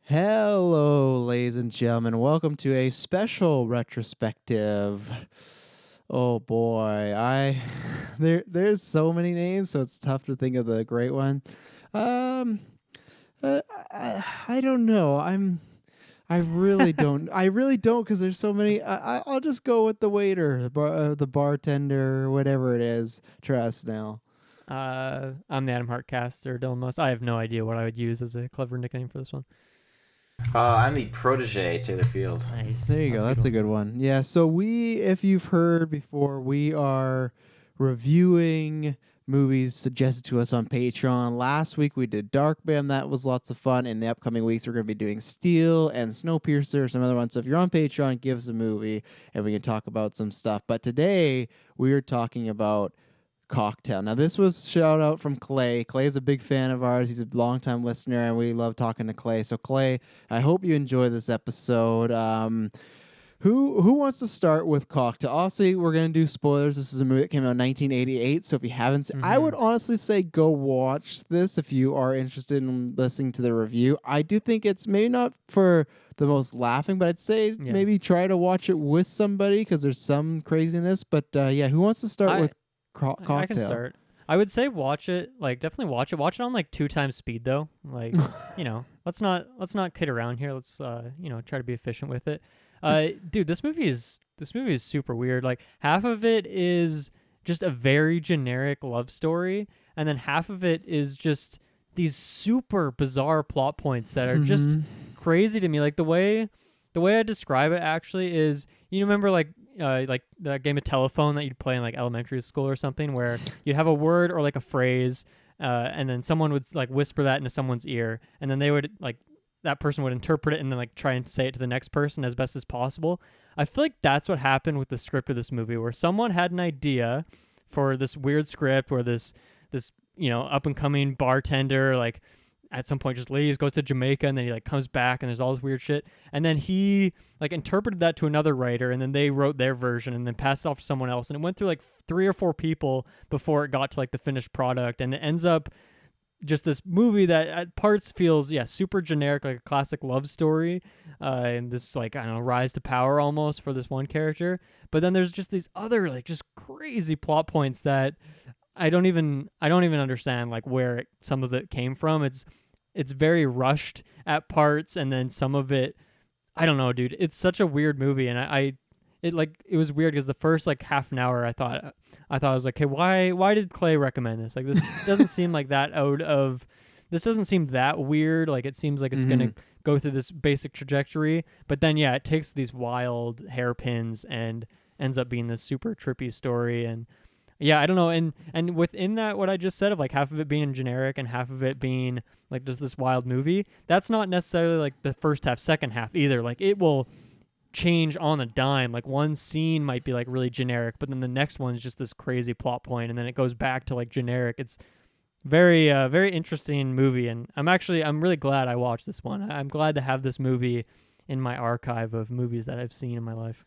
Hello, ladies and gentlemen. Welcome to a special retrospective. Oh boy, I there's so many names, so it's tough to think of the great one. Um, I don't know. I really don't. I really don't because there's so many. I'll just go with the waiter, the bartender, whatever it is. Trust now. I'm the Adam Hartcast or Dylan Most. I have no idea what I would use as a clever nickname for this one. I'm the protege, Taylor Field. Nice. There you go. That's a good That's a one. good one. Yeah. So if you've heard before, we are reviewing movies suggested to us on Patreon. Last week we did Darkman. That was lots of fun. In the upcoming weeks, we're going to be doing Steel and Snowpiercer, some other ones. So if you're on Patreon, give us a movie and we can talk about some stuff. But today we are talking about Cocktail. Now, this was shout out from Clay. Clay is a big fan of ours. He's a longtime listener, and we love talking to Clay. So, Clay, I hope you enjoy this episode. Who wants to start with Cocktail? Obviously, we're gonna do spoilers. This is a movie that came out in 1988. So, if you haven't, I would honestly say go watch this if you are interested in listening to the review. I do think it's maybe not for the most laughing, but I'd say maybe try to watch it with somebody because there's some craziness. But yeah, who wants to start with Cocktail? I can start. I would say watch it. Like definitely watch it. Watch it on like 2x speed though. Like let's not kid around here. Let's try to be efficient with it. Dude, this movie is super weird. Like half of it is just a very generic love story, and then half of it is just these super bizarre plot points that are just crazy to me. Like the way I describe it actually is, remember like the game of telephone that you'd play in like elementary school or something, where you'd have a word or like a phrase, and then someone would like whisper that into someone's ear, and then they would like that person would interpret it and then like try and say it to the next person as best as possible. I feel like that's what happened with the script of this movie, where someone had an idea for this weird script where this up and coming bartender like at some point just leaves, goes to Jamaica, and then he like comes back and there's all this weird shit. And then he like interpreted that to another writer, and then they wrote their version and then passed it off to someone else. And it went through like 3 or 4 people before it got to like the finished product. And it ends up just this movie that at parts feels super generic, like a classic love story, and this like, I don't know, rise to power almost for this one character. But then there's just these other like just crazy plot points that I don't even understand like where some of it came from. It's very rushed at parts, and then some of it, I don't know, dude. It's such a weird movie, and it was weird because the first like half an hour I thought I was like, hey, why did Clay recommend this? Like this doesn't seem like that this doesn't seem that weird. Like it seems like it's gonna go through this basic trajectory, but then it takes these wild hairpins and ends up being this super trippy story. And yeah, I don't know, and within that, what I just said of like half of it being generic and half of it being like just this wild movie, that's not necessarily like the first half, second half either. Like it will change on a dime. Like one scene might be like really generic, but then the next one is just this crazy plot point, and then it goes back to like generic. It's very interesting movie, and I'm really glad I watched this one. I'm glad to have this movie in my archive of movies that I've seen in my life.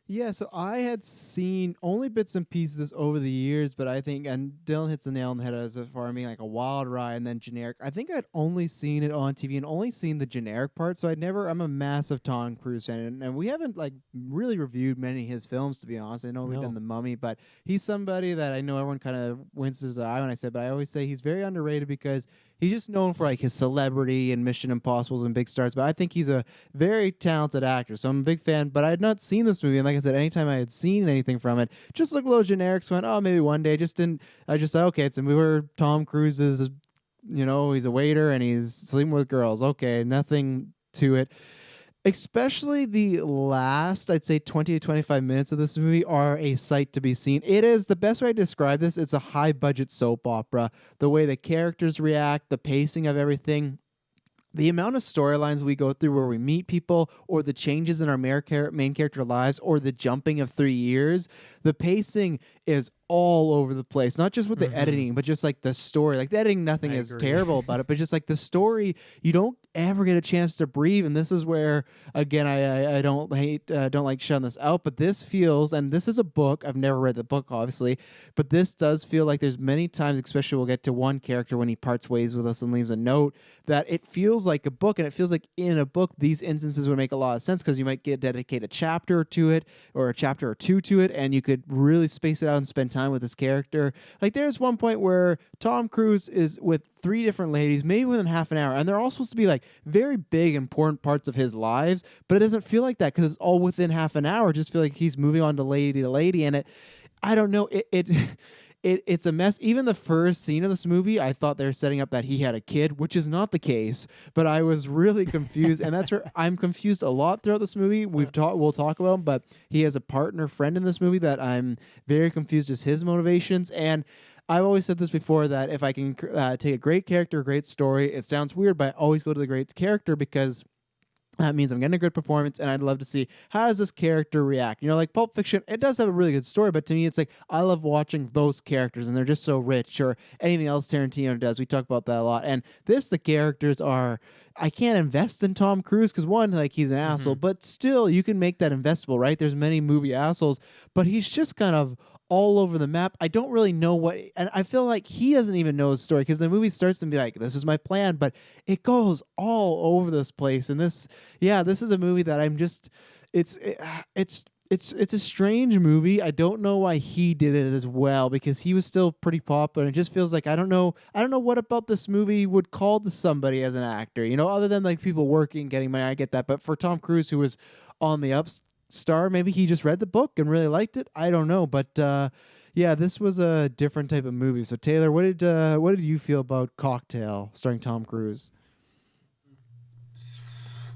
Yeah, so I had seen only bits and pieces over the years, but I think, and Dylan hits the nail on the head as far as being like a wild ride and then generic. I think I'd only seen it on TV and only seen the generic part, so I'm a massive Tom Cruise fan, and we haven't like really reviewed many of his films, to be honest. I know we've done The Mummy, but he's somebody that I know everyone kind of winces the eye when I say, but I always say he's very underrated because he's just known for like his celebrity and Mission Impossibles and big stars, but I think he's a very talented actor, so I'm a big fan. But I had not seen this movie, and like I said, anytime I had seen anything from it, just looked a little generic. So I went, oh, maybe one day. Just didn't. I just said, okay, it's a movie where Tom Cruise is, he's a waiter and he's sleeping with girls. Okay, nothing to it. Especially the last, I'd say 20 to 25 minutes of this movie are a sight to be seen. It is the best way to describe this. It's a high budget soap opera. The way the characters react, the pacing of everything, the amount of storylines we go through where we meet people, or the changes in our main character lives, or the jumping of 3 years, the pacing is all over the place, not just with the editing, but just like the story. Like the editing, nothing is terrible about it, but just like the story, you don't ever get a chance to breathe. And this is where, again, I don't like shutting this out, but this feels, and this is a book, I've never read the book obviously, but this does feel like there's many times, especially we'll get to one character when he parts ways with us and leaves a note, that it feels like a book. And it feels like in a book these instances would make a lot of sense, because you might dedicate a chapter to it or a chapter or two to it, and you could really space it out and spend time with this character. Like there's one point where Tom Cruise is with 3 different ladies, maybe within half an hour, and they're all supposed to be like very big, important parts of his lives, but it doesn't feel like that because it's all within half an hour. Just feel like he's moving on to lady, and I don't know, it's a mess. Even the first scene of this movie, I thought they were setting up that he had a kid, which is not the case, but I was really confused, and that's where I'm confused a lot throughout this movie. We'll talk about him, but he has a partner friend in this movie that I'm very confused as his motivations. And I've always said this before, that if I can take a great character, a great story, it sounds weird, but I always go to the great character, because that means I'm getting a good performance, and I'd love to see how does this character react. You know, like Pulp Fiction, it does have a really good story, but to me, it's like I love watching those characters, and they're just so rich. Or anything else Tarantino does, we talk about that a lot. And the characters are, I can't invest in Tom Cruise because one, like he's an asshole, but still you can make that investable, right? There's many movie assholes, but he's just kind of all over the map. I don't really know what, and I feel like he doesn't even know his story, because the movie starts to be like, this is my plan, but it goes all over this place. And this is a movie that I'm just, it's a strange movie. I don't know why he did it as well, because he was still pretty popular. And it just feels like I don't know what about this movie would call to somebody as an actor, you know, other than like people working, getting money. I get that, but for Tom Cruise, who was on the star, maybe he just read the book and really liked it. I don't know, but this was a different type of movie. So Taylor, what did you feel about Cocktail starring Tom Cruise?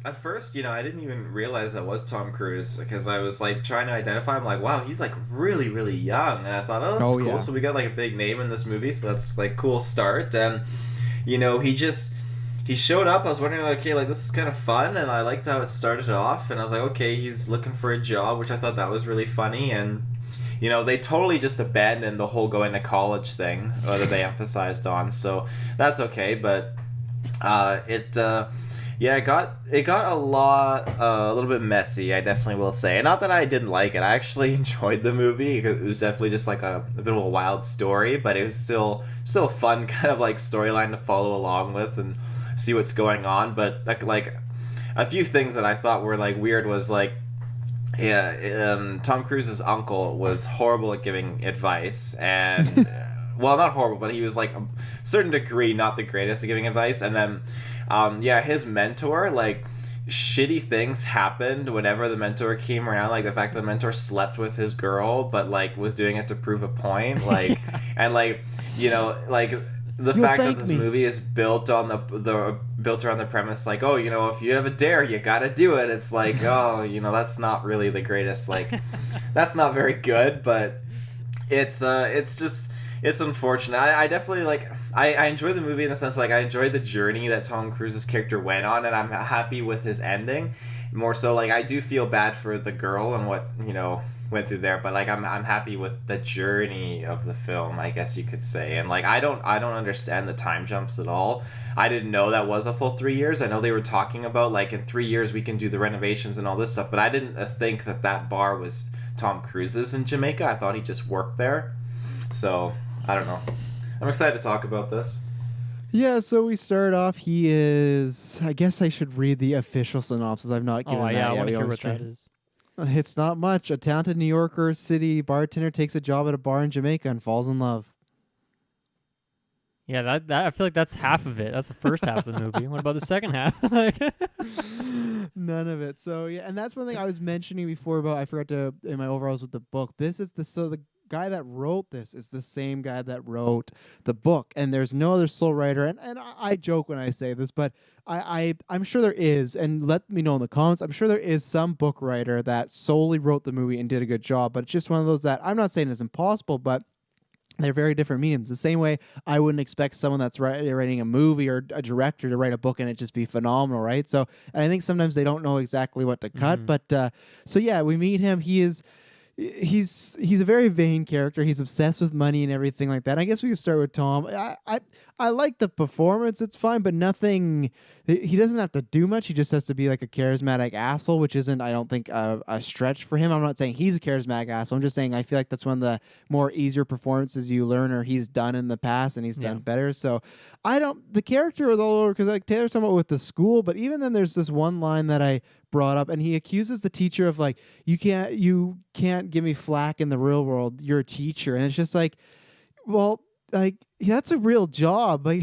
At first, I didn't even realize that was Tom Cruise, because I was like trying to identify him, like, wow, he's like really, really young. And I thought, oh, that's cool. Yeah. So we got like a big name in this movie, so that's like cool start. And he showed up. I was wondering, like, okay, like this is kind of fun, and I liked how it started off. And I was like, okay, he's looking for a job, which I thought that was really funny. And they totally just abandoned the whole going to college thing that they emphasized on. So that's okay, but it got a little bit messy, I definitely will say. And not that I didn't like it. I actually enjoyed the movie. It was definitely just like a bit of a wild story, but it was still a fun kind of like storyline to follow along with and see what's going on. But like a few things that I thought were like weird was like, Tom Cruise's uncle was horrible at giving advice, and well, not horrible, but he was like a certain degree not the greatest at giving advice. And then his mentor, like, shitty things happened whenever the mentor came around, like the fact that the mentor slept with his girl but like was doing it to prove a point, like and like like the fact that this movie is built on built around the premise, like, oh, if you have a dare, you gotta do it. It's like, oh, that's not really the greatest, like that's not very good, but it's unfortunate. I definitely like I enjoy the movie in the sense, like, I enjoyed the journey that Tom Cruise's character went on, and I'm happy with his ending. More so, like, I do feel bad for the girl and what went through there, but like I'm happy with the journey of the film, I guess you could say. And like I don't understand the time jumps at all. I didn't know that was a full 3 years. I know they were talking about like in 3 years we can do the renovations and all this stuff, but I didn't think that bar was Tom Cruise's in Jamaica. I thought he just worked there. So I don't know. I'm excited to talk about this. Yeah, so we start off. He is, I guess I should read the official synopsis. I've not given that yet. I want to hear what that is. It's not much. A talented New Yorker city bartender takes a job at a bar in Jamaica and falls in love. Yeah, that I feel like that's half of it. That's the first half of the movie. What about the second half? None of it. So yeah, and that's one thing I was mentioning before about, I forgot to in my overalls with the book. This is the guy that wrote this is the same guy that wrote the book, and there's no other sole writer. And I joke when I say this, but I'm sure there is, and let me know in the comments. I'm sure there is some book writer that solely wrote the movie and did a good job, but it's just one of those that I'm not saying it's impossible, but they're very different mediums. The same way I wouldn't expect someone that's writing a movie or a director to write a book and it just be phenomenal, right? So I think sometimes they don't know exactly what to cut, but so yeah, we meet him. He is, he's a very vain character. He's obsessed with money and everything like that. I guess we can start with Tom. I like the performance. It's fine, but nothing. He doesn't have to do much. He just has to be like a charismatic asshole, which isn't, I don't think, a stretch for him. I'm not saying he's a charismatic asshole. I'm just saying I feel like that's one of the more easier performances you learn or he's done in the past, and he's done better. So the character was all over because like Taylor's talking about with the school, but even then there's this one line that I brought up, and he accuses the teacher of like, you can't give me flack in the real world. You're a teacher, and it's just like, well, like that's a real job. Like,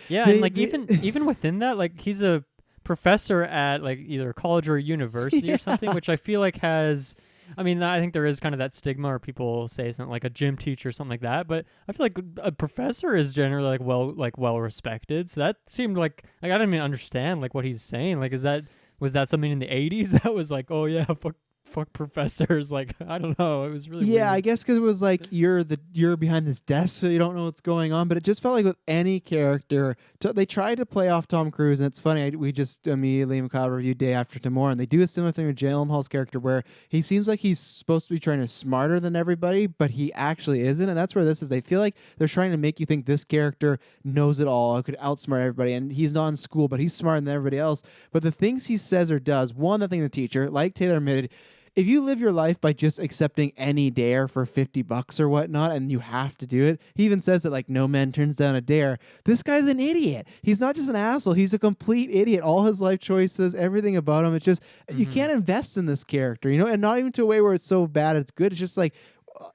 yeah, and like even within that, like he's a professor at like either a college or a university or something, which I feel like has. I mean, I think there is kind of that stigma where people say something like a gym teacher or something like that, but I feel like a professor is generally well respected. So that seemed like I didn't even understand like what he's saying. Like, was that something in the 80s that was like, oh yeah, fuck professors? Like, I don't know. It was really weird. I guess because it was like you're behind this desk, so you don't know what's going on. But it just felt like with any character, they tried to play off Tom Cruise, and it's funny. We just immediately Mikhail reviewed Day After Tomorrow, and they do a similar thing with Gyllenhaal's character, where he seems like he's supposed to be trying to smarter than everybody, but he actually isn't. And that's where this is. They feel like they're trying to make you think this character knows it all, could outsmart everybody, and he's not in school, but he's smarter than everybody else. But the things he says or does, one, the thing the teacher, like Taylor admitted. If you live your life by just accepting any dare for $50 or whatnot, and you have to do it, he even says that like no man turns down a dare. This guy's an idiot. He's not just an asshole. He's a complete idiot. All his life choices, everything about him. It's just you can't invest in this character, and not even to a way where it's so bad it's good. It's just like,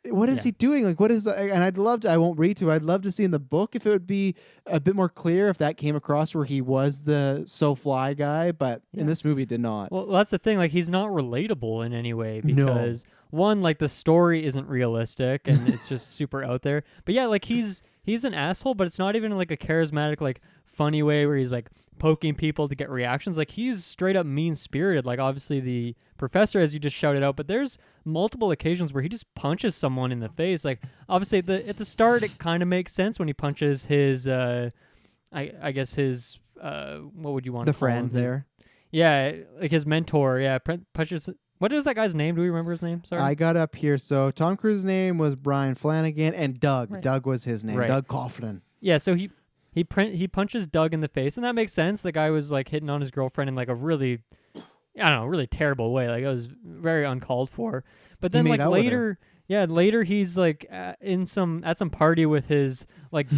what is he doing? Like, what is? And I'd love to. I won't read to. I'd love to see in the book if it would be a bit more clear if that came across where he was the so fly guy, but in this movie it did not. Well, that's the thing. Like, he's not relatable in any way because one, like the story isn't realistic and it's just super out there. But yeah, like he's an asshole, but it's not even like a charismatic, like funny way where he's like poking people to get reactions. Like he's straight up mean spirited. Like obviously the professor, as you just shouted out, but there's multiple occasions where he just punches someone in the face. Like obviously at the start it kind of makes sense when he punches his I guess his what would you want the to call friend him? there. Like his mentor. Yeah, punches. What is that guy's name? Do we remember his name? Sorry, I got up here. So Tom Cruise's name was Brian Flanagan, and Doug. Right. Doug was his name. Right. Doug Coughlin. Yeah, so he punches Doug in the face, and that makes sense. The guy was like hitting on his girlfriend in like a really, I don't know, really terrible way. Like it was very uncalled for. But then like later, later he's like at some party with his like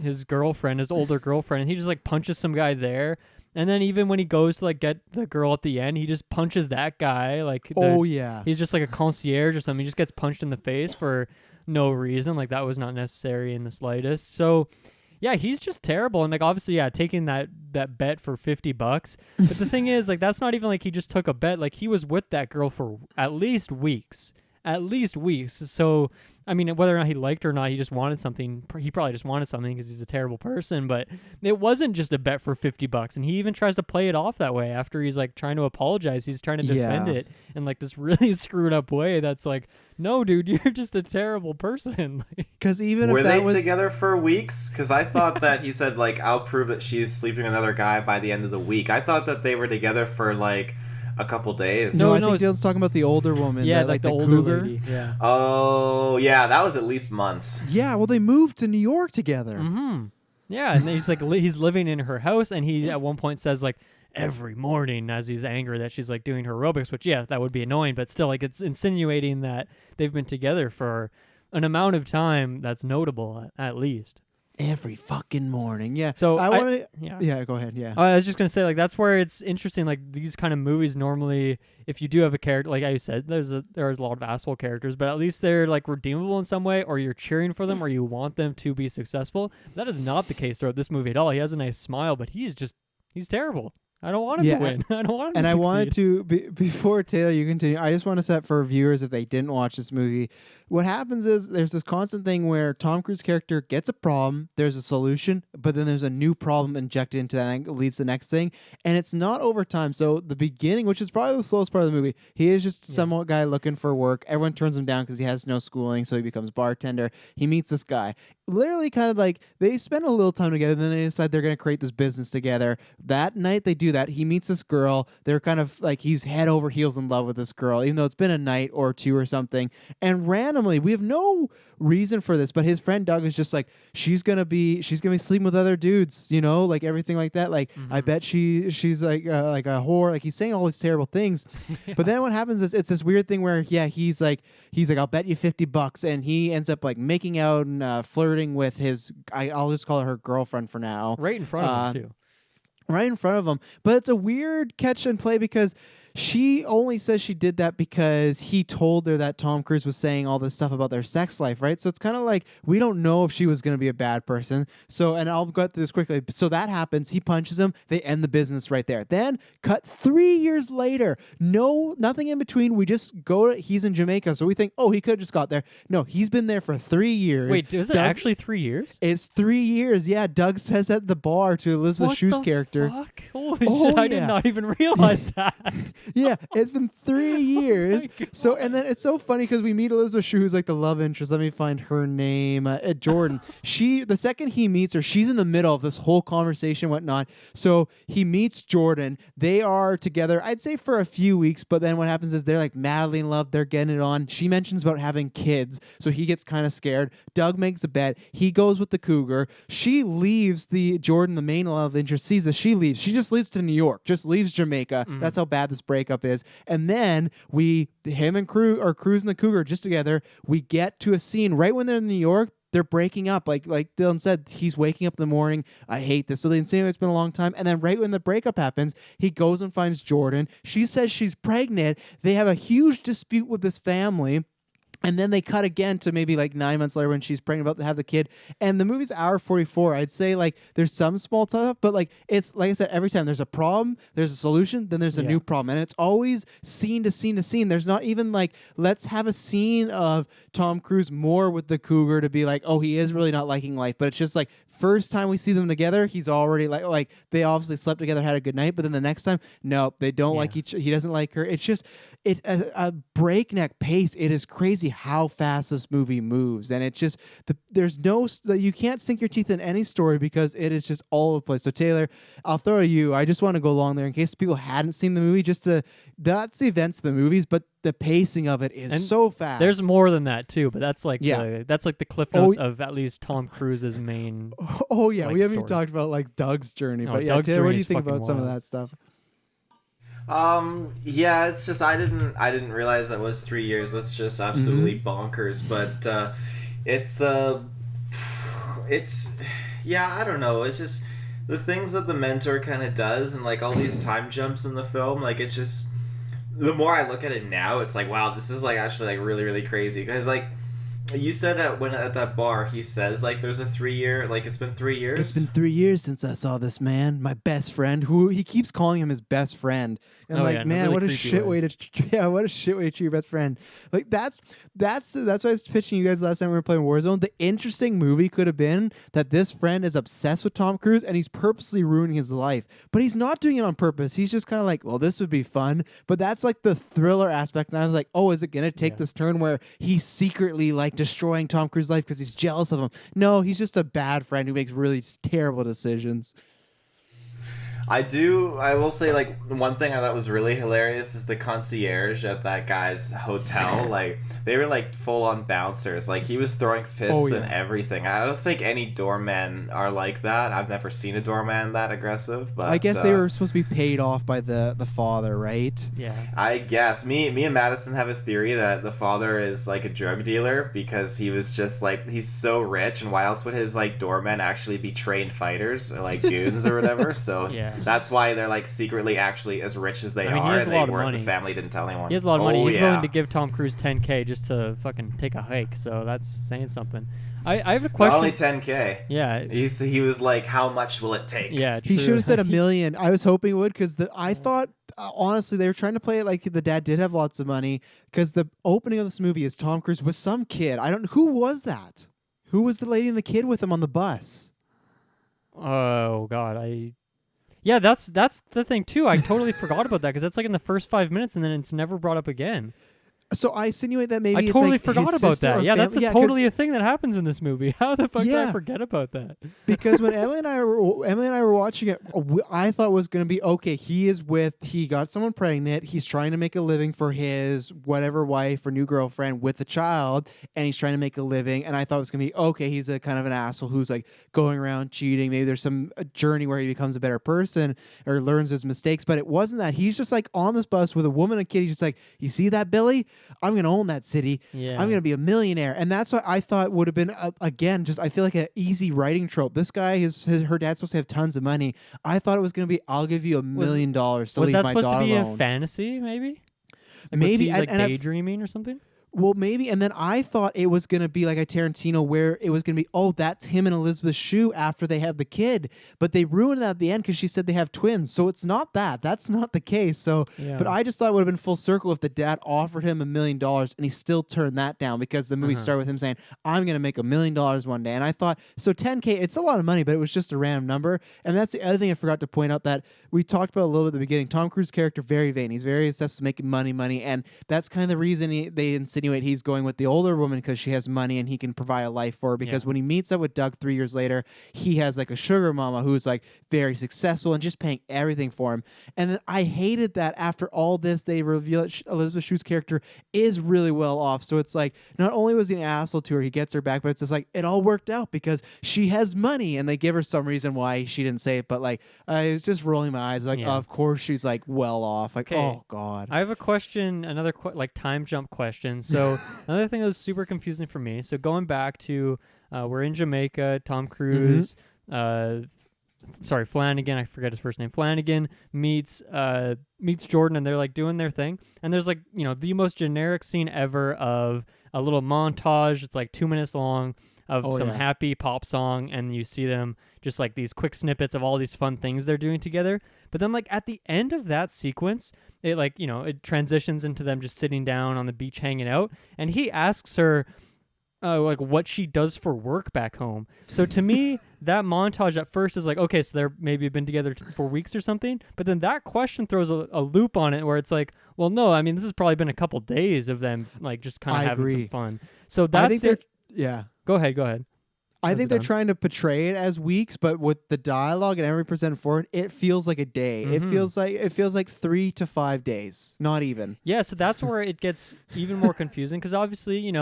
his girlfriend, his older girlfriend, and he just like punches some guy there. And then even when he goes to like get the girl at the end, he just punches that guy. Like he's just like a concierge or something. He just gets punched in the face for no reason. Like that was not necessary in the slightest. So yeah, he's just terrible. And like obviously, taking that bet for $50. But the thing is, like that's not even like he just took a bet. Like he was with that girl for at least weeks. So I mean, whether or not he liked her or not, he just wanted something. He probably just wanted something because he's a terrible person. But it wasn't just a bet for $50, and he even tries to play it off that way after he's like trying to apologize. He's trying to defend it in like this really screwed up way. That's like, no, dude, you're just a terrible person. Because even were if that they together for weeks? Because I thought that he said like, I'll prove that she's sleeping with another guy by the end of the week. I thought that they were together for like a couple days. No, I think Dylan's talking about the older woman. Yeah, like the older cougar. lady. Yeah. Oh, yeah, that was at least months. Yeah, well, they moved to New York together. Mm-hmm. Yeah, and he's like he's living in her house, and he at one point says like every morning as he's angry that she's like doing her aerobics, which that would be annoying, but still like it's insinuating that they've been together for an amount of time that's notable at least. Every fucking morning. Yeah. So I want to. Yeah, go ahead. Yeah. I was just gonna say like that's where it's interesting. Like these kind of movies normally, if you do have a character, like I said, there's a lot of asshole characters, but at least they're like redeemable in some way, or you're cheering for them, or you want them to be successful. That is not the case throughout this movie at all. He has a nice smile, but he's terrible. I don't want him to win. I don't want him to succeed. I wanted to, before Taylor, you continue, I just want to set for viewers if they didn't watch this movie. What happens is there's this constant thing where Tom Cruise's character gets a problem, there's a solution, but then there's a new problem injected into that and leads to the next thing. And it's not over time. So the beginning, which is probably the slowest part of the movie, he is just some guy looking for work. Everyone turns him down because he has no schooling, so he becomes bartender. He meets this guy. literally kind of like they spend a little time together, and then they decide they're going to create this business together. That night they do that. He meets this girl. They're kind of like he's head over heels in love with this girl, even though it's been a night or two or something. And randomly, we have no reason for this, but his friend Doug is just like, she's gonna be sleeping with other dudes, like everything like that. Like I bet she's like a whore. Like he's saying all these terrible things. But then what happens is it's this weird thing where he's like I'll bet you $50, and he ends up like making out and flirting with I'll just call her girlfriend for now. Right in front of him too. Right in front of him. But it's a weird catch and play because she only says she did that because he told her that Tom Cruise was saying all this stuff about their sex life, right? So it's kind of like we don't know if she was going to be a bad person. So, and I'll go through this quickly. So that happens. He punches him. They end the business right there. Then cut 3 years later. Nothing in between. We just he's in Jamaica. So we think, oh, he could have just got there. No, he's been there for 3 years. Wait, is it actually 3 years? It's 3 years. Yeah, Doug says at the bar to Elizabeth Shue's character. Fuck? Holy shit, I did not even realize that. Yeah, it's been 3 years. So, and then it's so funny because we meet Elizabeth Shue, who's like the love interest. Let me find her name. Jordan. The second he meets her, she's in the middle of this whole conversation, whatnot. So he meets Jordan. They are together, I'd say for a few weeks, but then what happens is they're like madly in love. They're getting it on. She mentions about having kids, so he gets kind of scared. Doug makes a bet. He goes with the cougar. She leaves Jordan, the main love interest, sees that she leaves. She just leaves to New York, just leaves Jamaica. That's how bad this breakup is. And then him and Cruise and the cougar just together. We get to a scene right when they're in New York. They're breaking up. Like Dylan said, he's waking up in the morning. I hate this. So they insinuate it's been a long time. And then right when the breakup happens, he goes and finds Jordan. She says she's pregnant. They have a huge dispute with this family. And then they cut again to maybe like 9 months later when she's pregnant, about to have the kid. And the movie's hour 44. I'd say like there's some small stuff, but like it's like I said, every time there's a problem, there's a solution, then there's a new problem. And it's always scene to scene to scene. There's not even like, let's have a scene of Tom Cruise more with the cougar to be like, oh, he is really not liking life. But it's just like, first time we see them together, he's already like they obviously slept together, had a good night, but then the next time, no, they don't like he doesn't like her. It's just a breakneck pace. It is crazy how fast this movie moves, and it's just you can't sink your teeth in any story because it is just all over the place. So Taylor, I'll throw to you. I just want to go along there in case people hadn't seen the movie. That's the events of the movies, but the pacing of it is so fast. There's more than that too, but that's like the cliff notes of at least Tom Cruise's main. Oh yeah, we haven't story. even talked about like Doug's journey, but Doug's Taylor, what do journey you is think fucking about some of wild. that stuff? Yeah, it's just I didn't realize that was 3 years. That's just absolutely bonkers. But it's yeah, I don't know. It's just the things that the mentor kind of does, and like all these time jumps in the film. Like it's just the more I look at it now, it's like wow, this is like actually like really really crazy because like. You said that when at that bar, he says like there's a 3 year, like it's been 3 years. It's been 3 years since I saw this man, my best friend, who he keeps calling him his best friend. And man, what a shit way to treat your best friend. Like that's what I was pitching you guys last time we were playing Warzone. The interesting movie could have been that this friend is obsessed with Tom Cruise and he's purposely ruining his life, but he's not doing it on purpose. He's just kind of like, well, this would be fun. But that's like the thriller aspect. And I was like, oh, is it gonna take this turn where he's secretly like destroying Tom Cruise's life because he's jealous of him? No, he's just a bad friend who makes really terrible decisions. I will say, like, one thing I thought was really hilarious is the concierge at that guy's hotel. Like, they were, like, full-on bouncers. Like, he was throwing fists and everything. I don't think any doormen are like that. I've never seen a doorman that aggressive, but... I guess they were supposed to be paid off by the father, right? Yeah. I guess. Me and Madison have a theory that the father is, like, a drug dealer because he was just, like, he's so rich, and why else would his, like, doormen actually be trained fighters or, like, goons or whatever? So... Yeah. That's why they're like secretly actually as rich as they are, he has and a lot they of weren't. money. The family didn't tell anyone. He has a lot of money. He's willing to give Tom Cruise $10K just to fucking take a hike. So that's saying something. I have a question. Only $10K. Yeah. He was like, how much will it take? Yeah. He true. should have said $1 million. I was hoping he would because I thought honestly they were trying to play it like the dad did have lots of money because the opening of this movie is Tom Cruise with some kid. Who was that? Who was the lady and the kid with him on the bus? Oh God, Yeah, that's the thing too. I totally forgot about that because that's like in the first 5 minutes and then it's never brought up again. So I insinuate that maybe I it's totally like forgot his about sister that. or Yeah, that's family. totally a thing that happens in this movie. How the fuck did I Yeah. forget about that? Because when Emily and I were watching it, I thought it was going to be okay. He got someone pregnant. He's trying to make a living for his whatever wife or new girlfriend with a child, and he's trying to make a living. And I thought it was going to be okay. He's a kind of an asshole who's like going around cheating. Maybe there's some journey where he becomes a better person or learns his mistakes. But it wasn't that. He's just like on this bus with a woman and a kid. He's just like, you see that, Billy? I'm going to own that city. Yeah. I'm going to be a millionaire. And that's what I thought would have been, again, just I feel like an easy writing trope. This guy, her dad's supposed to have tons of money. I thought it was going to be, I'll give you $1 million to Was leave that my supposed to daughter be alone. a fantasy, maybe? Like, Maybe, was he, like, and daydreaming or something? Well, maybe. And then I thought it was going to be like a Tarantino where it was going to be, oh, that's him and Elizabeth Shue after they have the kid. But they ruined it at the end because she said they have twins. So it's not that. That's not the case. So, Yeah. but I just thought it would have been full circle if the dad offered him $1 million and he still turned that down because the movie started with him saying, I'm going to make $1 million one day. And I thought, so 10K, it's a lot of money, but it was just a random number. And that's the other thing I forgot to point out that we talked about a little bit at the beginning. Tom Cruise's character, very vain. He's very obsessed with making money. And that's kind of the reason they insinuate he's going with the older woman because she has money and he can provide a life for her. Because when he meets up with Doug 3 years later, he has like a sugar mama who's like very successful and just paying everything for him. And then I hated that after all this, they reveal that Elizabeth Shue's character is really well off. So it's like, not only was he an asshole to her, he gets her back, but it's just like, it all worked out because she has money. And they give her some reason why she didn't say it, but like, I was just rolling my eyes like, of course she's like well off. Like, oh God. I have a question, another like time jump question. So another thing that was super confusing for me. So going back to we're in Jamaica, Tom Cruise, Flanagan, I forget his first name. Flanagan meets Jordan and they're like doing their thing. And there's like, the most generic scene ever of a little montage. It's like 2 minutes long of some happy pop song, and you see them just like these quick snippets of all these fun things they're doing together. But then like at the end of that sequence, it like, it transitions into them just sitting down on the beach hanging out, and he asks her like what she does for work back home. So to me, that montage at first is like, okay, so they're maybe been together for weeks or something. But then that question throws a loop on it where it's like, well, no, I mean, this has probably been a couple days of them like just kind of having some fun. So that's I think they're Go ahead. I think they're trying to portray it as weeks, but with the dialogue and every percent forward, it feels like a day. It feels like 3 to 5 days, not even. Yeah, so that's where it gets even more confusing because obviously,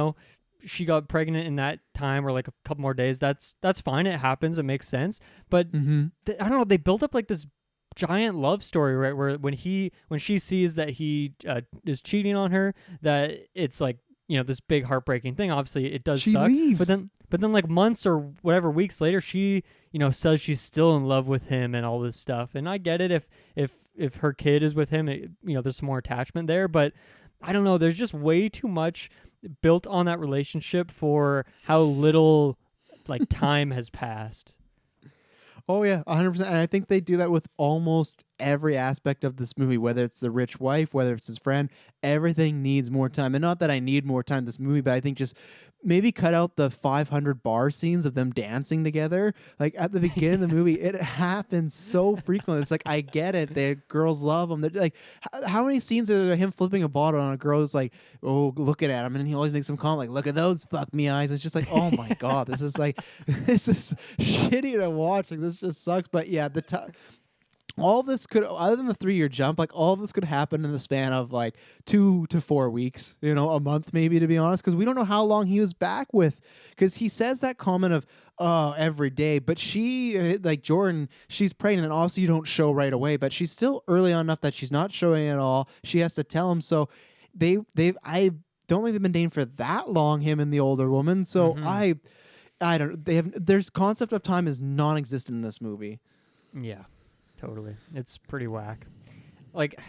she got pregnant in that time or like a couple more days. That's fine. It happens. It makes sense. But I don't know. They built up like this giant love story, right? Where when she sees that he is cheating on her, that it's like, this big heartbreaking thing. Obviously, it does suck. Leaves. But then like months or whatever weeks later, she says she's still in love with him and all this stuff. And I get it if her kid is with him, there's some more attachment there. But I don't know. There's just way too much built on that relationship for how little like time has passed. Oh yeah, 100%. And I think they do that with almost every aspect of this movie, whether it's the rich wife, whether it's his friend, everything needs more time. And not that I need more time in this movie, but I think just maybe cut out the 500 bar scenes of them dancing together. Like at the beginning of the movie, it happens so frequently. It's like, I get it. The girls love him. They're like, how many scenes are him flipping a bottle on a girl who's like, oh, looking at him. And he always makes some comment like, look at those fuck me eyes. It's just like, oh my God, this is like, this is shitty to watch. Like this just sucks. But yeah, all of this could, other than the 3-year jump, like all of this could happen in the span of like 2 to 4 weeks, a month maybe, to be honest, because we don't know how long he was back with. Because he says that comment of every day, but she, like Jordan, she's pregnant, and obviously you don't show right away, but she's still early on enough that she's not showing at all. She has to tell him. So I don't think they've been dating for that long, him and the older woman. So I don't. There's concept of time is non-existent in this movie. Yeah. Totally. It's pretty whack. Like,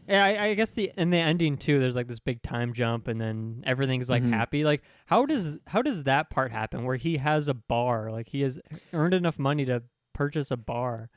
yeah, I guess in the ending too, there's like this big time jump and then everything's like happy. Like, how does that part happen where he has a bar? Like, he has earned enough money to purchase a bar.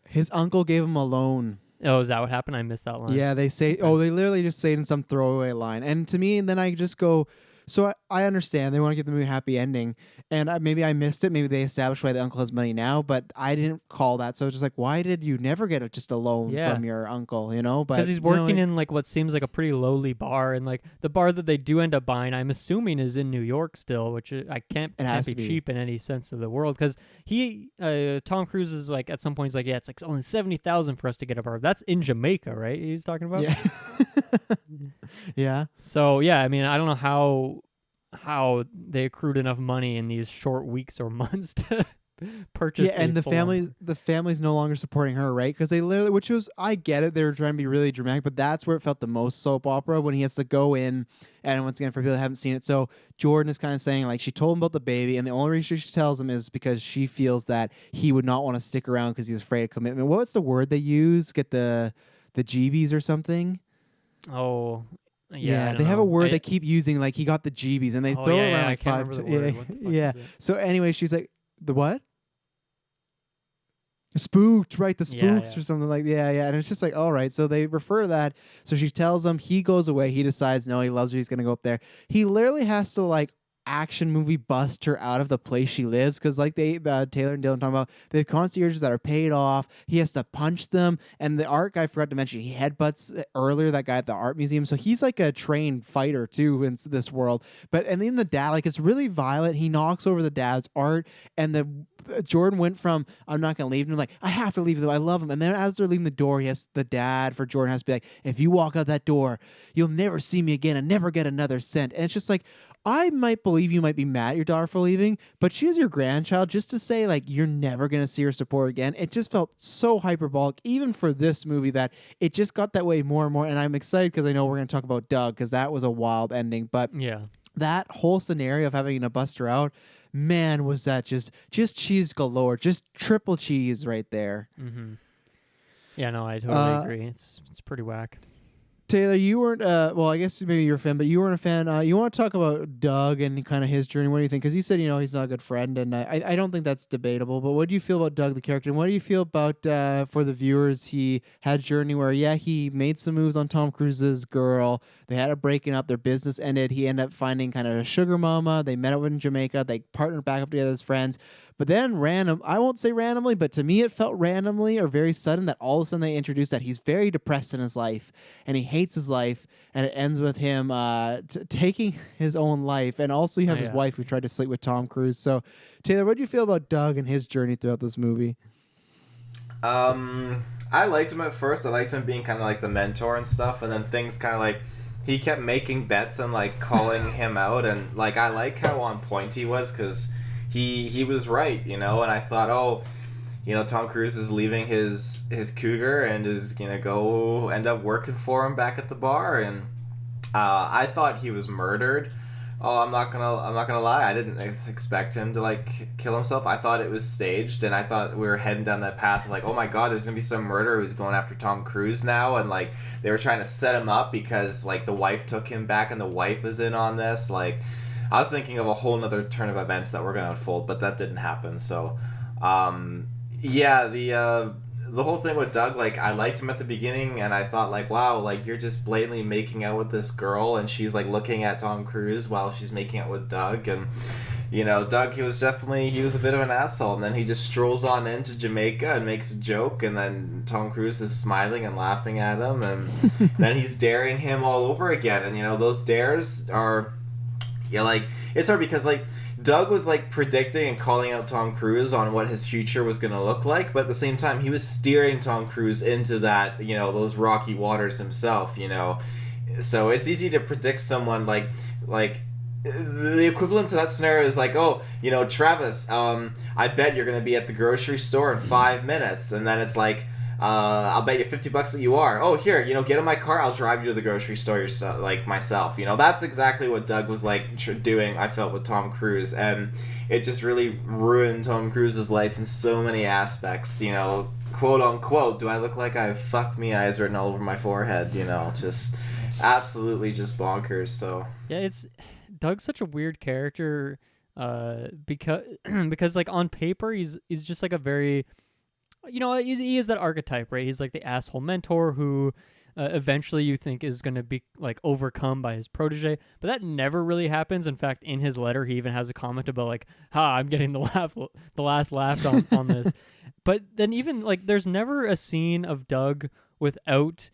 His uncle gave him a loan. Oh, is that what happened? I missed that line. Yeah, they say, they literally just say it in some throwaway line. And to me, and then I just go, So I understand they want to give the movie a happy ending, and maybe I missed it. Maybe they established why the uncle has money now, but I didn't call that. So it's just like, why did you never get just a loan Yeah. from your uncle? You know, Because but he's working in like what seems like a pretty lowly bar, and like the bar that they do end up buying, I'm assuming is in New York still, which I can't has be to be. cheap in any sense of the world. Because Tom Cruise is like at some point he's like, yeah, it's like only 70,000 for us to get a bar. That's in Jamaica, right? He's talking about. Yeah. Yeah. So yeah, I mean, I don't know how they accrued enough money in these short weeks or months to purchase. Yeah, and the family's no longer supporting her, right? Because they literally, which was, I get it, they were trying to be really dramatic, but that's where it felt the most soap opera, when he has to go in, and once again, for people that haven't seen it, so Jordan is kind of saying, like, she told him about the baby, and the only reason she tells him is because she feels that he would not want to stick around because he's afraid of commitment. What's the word they use? Get the jeebies or something? Oh. Yeah, I they don't have know. a word they keep using, like he got the jeebies, and they throw it around I like can't 5 remember the word. yeah, What the fuck yeah. is it? So anyway, she's like, the what? Spooked, right? The spooks yeah. or something like yeah. And it's just like, all right. So they refer to that. So she tells him, he goes away. He decides, no, he loves her. He's gonna go up there. He literally has to like action movie bust her out of the place she lives, because like Taylor and Dylan talking about, they have concierges that are paid off. He has to punch them, and the art guy, forgot to mention, he headbutts earlier that guy at the art museum, so he's like a trained fighter too in this world. But and then the dad, like, it's really violent. He knocks over the dad's art, and the Jordan went from, I'm not gonna leave him, like, I have to leave him, I love him. And then as they're leaving the door, the dad for Jordan has to be like, if you walk out that door, you'll never see me again and never get another cent. And it's just like, I might believe you might be mad at your daughter for leaving, but she's your grandchild. Just to say, like, you're never going to see her support again, it just felt so hyperbolic, even for this movie, that it just got that way more and more. And I'm excited because I know we're going to talk about Doug, because that was a wild ending. But Yeah. that whole scenario of having to bust her out, man, was that just cheese galore, just triple cheese right there. Mm-hmm. Yeah, no, I totally agree. It's pretty whack. Taylor, you weren't, well, I guess maybe you're a fan, but you weren't a fan. You want to talk about Doug and kind of his journey. What do you think? Because you said, he's not a good friend, and I don't think that's debatable, but what do you feel about Doug, the character? And what do you feel about, for the viewers, he had a journey where, yeah, he made some moves on Tom Cruise's girl. They had a breaking up. Their business ended. He ended up finding kind of a sugar mama. They met up in Jamaica. They partnered back up together as friends. But then I won't say randomly, but to me it felt randomly or very sudden that all of a sudden they introduced that he's very depressed in his life and he hates his life, and it ends with him taking his own life. And also you have his wife who tried to sleep with Tom Cruise. So Taylor, what do you feel about Doug and his journey throughout this movie? I liked him at first. I liked him being kind of like the mentor and stuff, and then things kind of like, he kept making bets and like calling him out, and like I like how on point he was, because he was right, and I thought, Tom Cruise is leaving his cougar and is gonna go end up working for him back at the bar, and I thought he was murdered. I'm not gonna lie, I didn't expect him to like kill himself. I thought it was staged, and I thought we were heading down that path of like, oh my god, there's gonna be some murderer who's going after Tom Cruise now, and like they were trying to set him up because like the wife took him back and the wife was in on this. Like, I was thinking of a whole nother turn of events that were gonna unfold, but that didn't happen. So the whole thing with Doug, like, I liked him at the beginning, and I thought, like, wow, like, you're just blatantly making out with this girl, and she's, like, looking at Tom Cruise while she's making out with Doug, and, Doug, he was a bit of an asshole, and then he just strolls on into Jamaica and makes a joke, and then Tom Cruise is smiling and laughing at him, and then he's daring him all over again, and, those dares are, it's hard because, like, Doug was like predicting and calling out Tom Cruise on what his future was going to look like, but at the same time he was steering Tom Cruise into that, those rocky waters himself, so it's easy to predict someone like the equivalent to that scenario is like, oh, Travis, I bet you're going to be at the grocery store in 5 minutes, and then it's like, I'll bet you $50 that you are. Oh, here, get in my car. I'll drive you to the grocery store myself. That's exactly what Doug was doing, I felt, with Tom Cruise, and it just really ruined Tom Cruise's life in so many aspects. Quote unquote, do I look like I have "fuck me" eyes written all over my forehead? Just absolutely just bonkers. So yeah, Doug's such a weird character, because like on paper he's just like a very, he is that archetype, right? He's like the asshole mentor who eventually you think is going to be like overcome by his protege, but that never really happens. In fact, in his letter, he even has a comment about like, "Ha, I'm getting the last laugh on this." But then even like, there's never a scene of Doug without.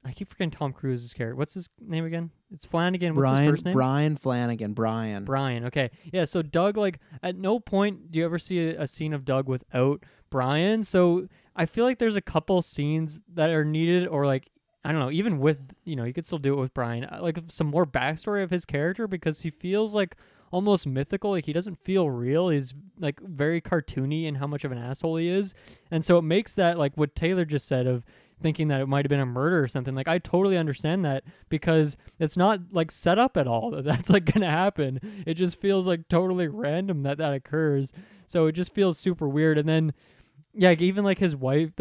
I keep forgetting Tom Cruise's character. What's his name again? It's Flanagan. What's his first name? Brian Flanagan. Brian. Brian. Okay. Yeah. So Doug, like, at no point do you ever see a scene of Doug without Brian. So I feel like there's a couple scenes that are needed, or like, I don't know, even with, you could still do it with Brian, like some more backstory of his character, because he feels like almost mythical. Like, he doesn't feel real. He's like very cartoony in how much of an asshole he is. And so it makes that, like what Taylor just said of thinking that it might have been a murder or something. Like, I totally understand that, because it's not like set up at all that that's like gonna happen. It just feels like totally random that occurs. So it just feels super weird. And then, yeah, even like his wife,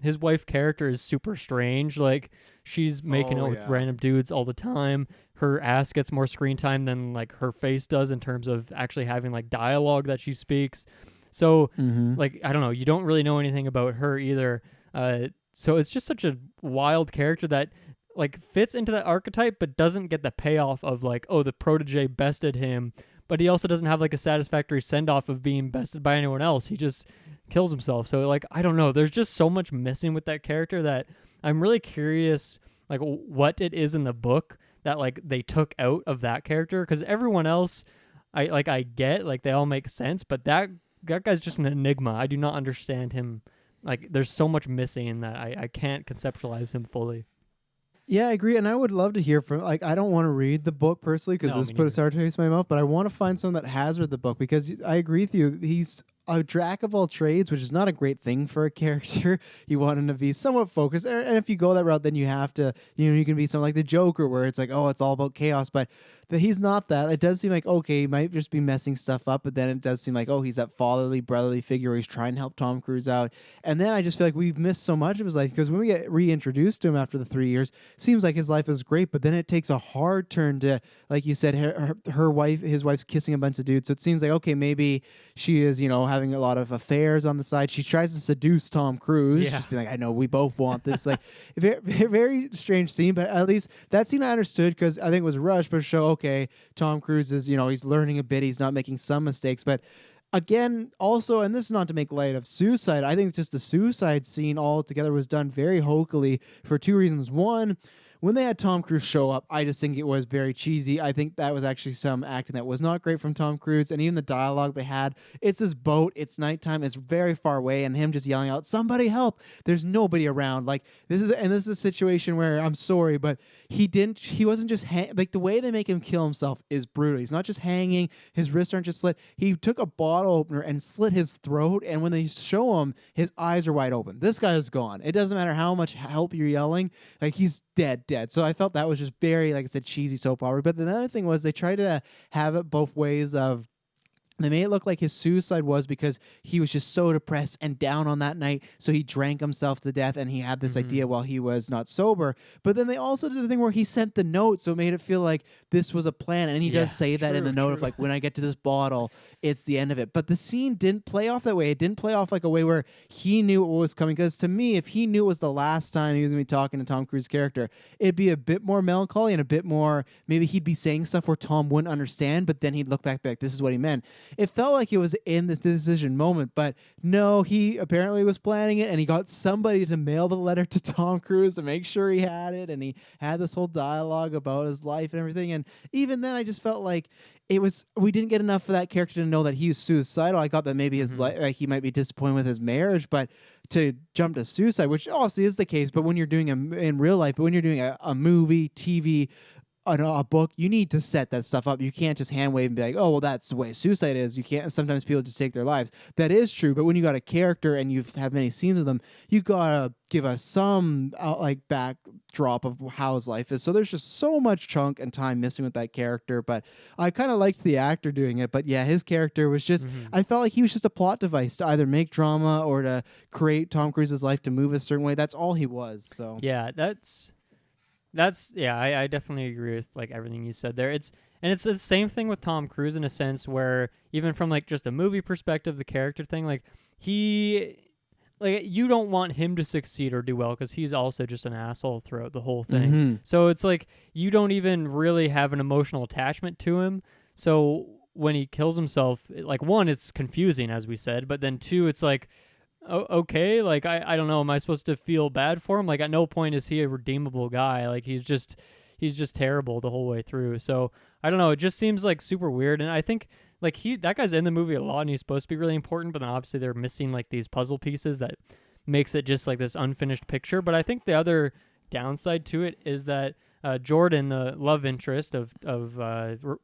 his wife character is super strange. Like, she's making out with random dudes all the time. Her ass gets more screen time than like her face does in terms of actually having like dialogue that she speaks. So like, I don't know, you don't really know anything about her either. So it's just such a wild character that like fits into that archetype, but doesn't get the payoff of like, oh, the protege bested him, but he also doesn't have like a satisfactory send off of being bested by anyone else. He just kills himself. So like, I don't know, there's just so much missing with that character that I'm really curious like what it is in the book that like they took out of that character, because everyone else I get, like they all make sense, but that guy's just an enigma. I do not understand him. Like, there's so much missing in that. I can't conceptualize him fully. Yeah, I agree, and I would love to hear from. Like, I don't want to read the book personally because this put a sour taste in my mouth, but I want to find someone that has read the book, because I agree with you. He's a jack of all trades, which is not a great thing for a character. You want him to be somewhat focused, and if you go that route, then you have to, you can be something like the Joker, where it's like, oh, it's all about chaos, but he's not that. It does seem like, okay, he might just be messing stuff up, but then it does seem like, oh, he's that fatherly, brotherly figure where he's trying to help Tom Cruise out. And then I just feel like we've missed so much of his life, because when we get reintroduced to him after the 3 years, seems like his life is great, but then it takes a hard turn to, like you said, his wife's kissing a bunch of dudes. So it seems like, okay, maybe she is, having a lot of affairs on the side. She tries to seduce Tom Cruise, just be like, I know we both want this. Like, very, very strange scene, but at least that scene I understood, because I think it was rushed, but show, okay, Tom Cruise is, he's learning a bit, he's not making some mistakes, but again, also, and this is not to make light of suicide, I think just the suicide scene altogether was done very hokily for two reasons. One, when they had Tom Cruise show up, I just think it was very cheesy. I think that was actually some acting that was not great from Tom Cruise, and even the dialogue they had, it's his boat, it's nighttime, it's very far away, and him just yelling out, somebody help, there's nobody around. Like, this is a situation where, I'm sorry, but he wasn't just, like, the way they make him kill himself is brutal. He's not just hanging, his wrists aren't just slit, he took a bottle opener and slit his throat, and when they show him, his eyes are wide open. This guy is gone. It doesn't matter how much help you're yelling, like, he's dead. So I felt that was just very, like I said, cheesy soap opera. But the other thing was they tried to have it both ways of, they made it look like his suicide was because he was just so depressed and down on that night, so he drank himself to death, and he had this idea while he was not sober. But then they also did the thing where he sent the note, so it made it feel like this was a plan. And he does say that in the note of, like, when I get to this bottle, it's the end of it. But the scene didn't play off that way. It didn't play off like a way where he knew what was coming. Because to me, if he knew it was the last time he was going to be talking to Tom Cruise's character, it'd be a bit more melancholy and a bit more, maybe he'd be saying stuff where Tom wouldn't understand, but then he'd look back, this is what he meant. It felt like it was in the decision moment, but no, he apparently was planning it, and he got somebody to mail the letter to Tom Cruise to make sure he had it, and he had this whole dialogue about his life and everything. And even then, I just felt like we didn't get enough of that character to know that he was suicidal. I thought that maybe his life, he might be disappointed with his marriage, but to jump to suicide, which obviously is the case, but when you're doing in real life, but when you're doing a movie, TV, a book, you need to set that stuff up. You can't just hand wave and be like, oh, well, that's the way suicide is. You can't. Sometimes people just take their lives. That is true. But when you got a character and you have many scenes with them, you gotta give us some backdrop of how his life is. So there's just so much chunk and time missing with that character. But I kind of liked the actor doing it. But yeah, his character was just, I felt like he was just a plot device to either make drama or to create Tom Cruise's life to move a certain way. That's all he was. So yeah, I definitely agree with like everything you said there. It's the same thing with Tom Cruise in a sense where even from like just a movie perspective, the character thing, like like you don't want him to succeed or do well because he's also just an asshole throughout the whole thing. Mhm. So it's like you don't even really have an emotional attachment to him. So when he kills himself, like one, it's confusing as we said, but then two, it's like, okay, like I don't know, am I supposed to feel bad for him? Like at no point is he a redeemable guy. Like he's just terrible the whole way through. So I don't know, it just seems like super weird. And I think like that guy's in the movie a lot and he's supposed to be really important, but then obviously they're missing like these puzzle pieces that makes it just like this unfinished picture. But I think the other downside to it is that Jordan, the love interest of